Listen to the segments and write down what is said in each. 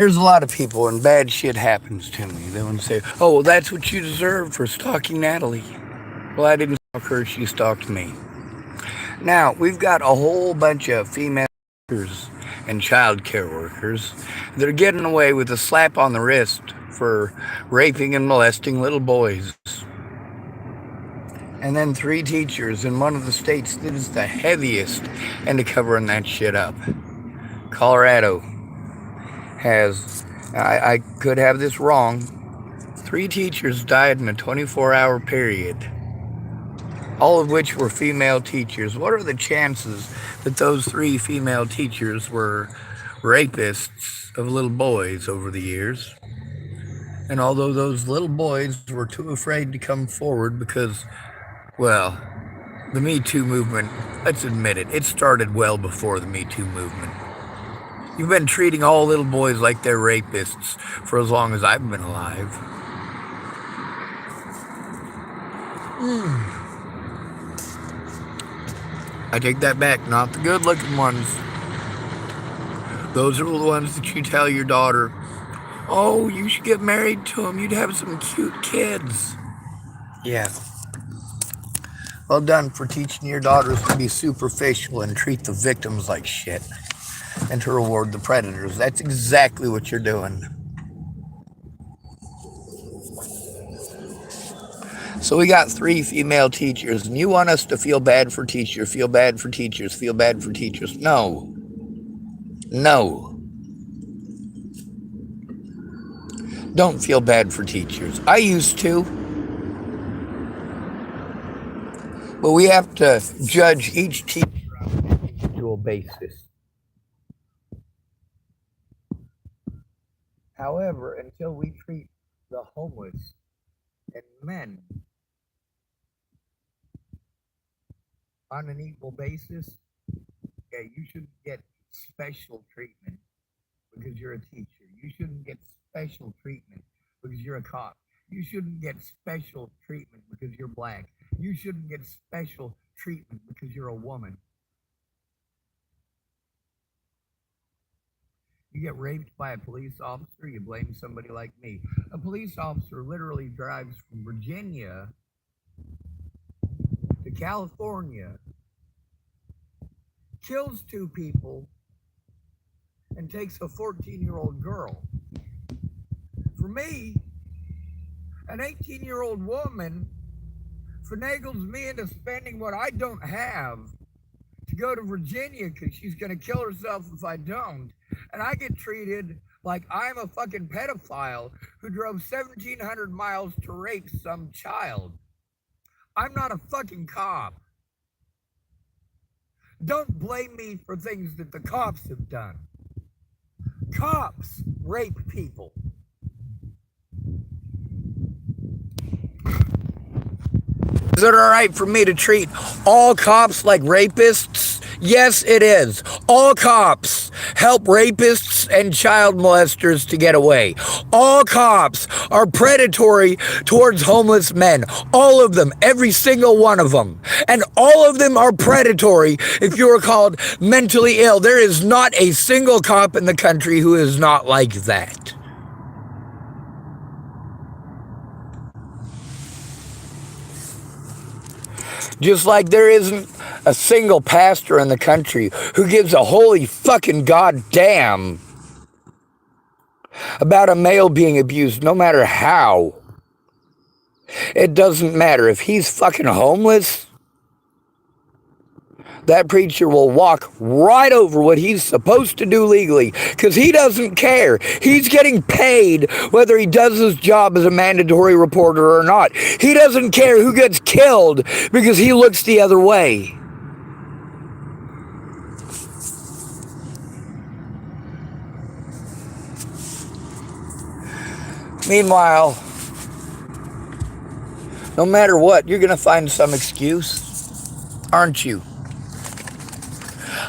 There's a lot of people, and bad shit happens to me. They want to say, "Oh, well, that's what you deserve for stalking Natalie." Well, I didn't stalk her; she stalked me. Now we've got a whole bunch of female workers and child care workers that are getting away with a slap on the wrist for raping and molesting little boys. And then three teachers in one of the states that is the heaviest into covering that shit up. Colorado has, I could have this wrong, three teachers died in a 24-hour period, all of which were female teachers. What are the chances that those three female teachers were rapists of little boys over the years? And although those little boys were too afraid to come forward because, well, the Me Too movement, let's admit it, it started well before the Me Too movement. You've been treating all little boys like they're rapists for as long as I've been alive. I take that back, not the good looking ones. Those are the ones that you tell your daughter, "Oh, you should get married to him, you'd have some cute kids." Yeah. Well done for teaching your daughters to be superficial and treat the victims like shit, and to reward the predators. That's exactly what you're doing. So we got three female teachers, and you want us to feel bad for teachers, feel bad for teachers, feel bad for teachers. No. No. Don't feel bad for teachers. I used to. But we have to judge each teacher on an individual basis. However, until we treat the homeless and men on an equal basis, yeah, you shouldn't get special treatment because you're a teacher. You shouldn't get special treatment because you're a cop. You shouldn't get special treatment because you're black. You shouldn't get special treatment because you're a woman. You get raped by a police officer, you blame somebody like me. A police officer literally drives from Virginia to California, kills two people, and takes a 14-year-old girl. For me, an 18-year-old woman finagles me into spending what I don't have to go to Virginia because she's going to kill herself if I don't. And I get treated like I'm a fucking pedophile who drove 1,700 miles to rape some child. I'm not a fucking cop. Don't blame me for things that the cops have done. Cops rape people. Is it all right for me to treat all cops like rapists? Yes, it is. All cops help rapists and child molesters to get away. All cops are predatory towards homeless men. All of them, every single one of them. And all of them are predatory if you are called mentally ill. There is not a single cop in the country who is not like that. Just like there isn't a single pastor in the country who gives a holy fucking goddamn about a male being abused, no matter how. It doesn't matter. If he's fucking homeless, that preacher will walk right over what he's supposed to do legally because he doesn't care. He's getting paid whether he does his job as a mandatory reporter or not. He doesn't care who gets killed because he looks the other way. Meanwhile, no matter what, you're going to find some excuse, aren't you?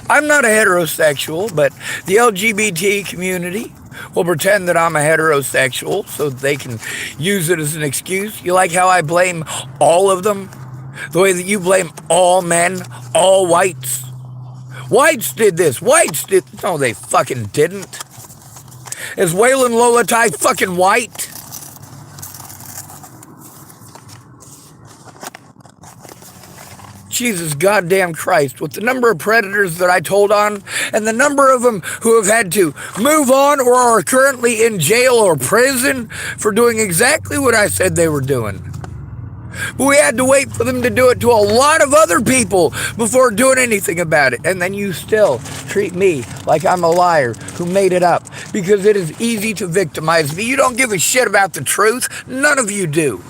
I'm not a heterosexual, but the LGBT community will pretend that I'm a heterosexual so that they can use it as an excuse. You like how I blame all of them? The way that you blame all men, all whites? Whites did this. Whites did... No, they fucking didn't. Is Waylon Lolatai fucking white? Jesus goddamn Christ, with the number of predators that I told on, and the number of them who have had to move on or are currently in jail or prison for doing exactly what I said they were doing. But we had to wait for them to do it to a lot of other people before doing anything about it. And then you still treat me like I'm a liar who made it up, because it is easy to victimize me. You don't give a shit about the truth. None of you do.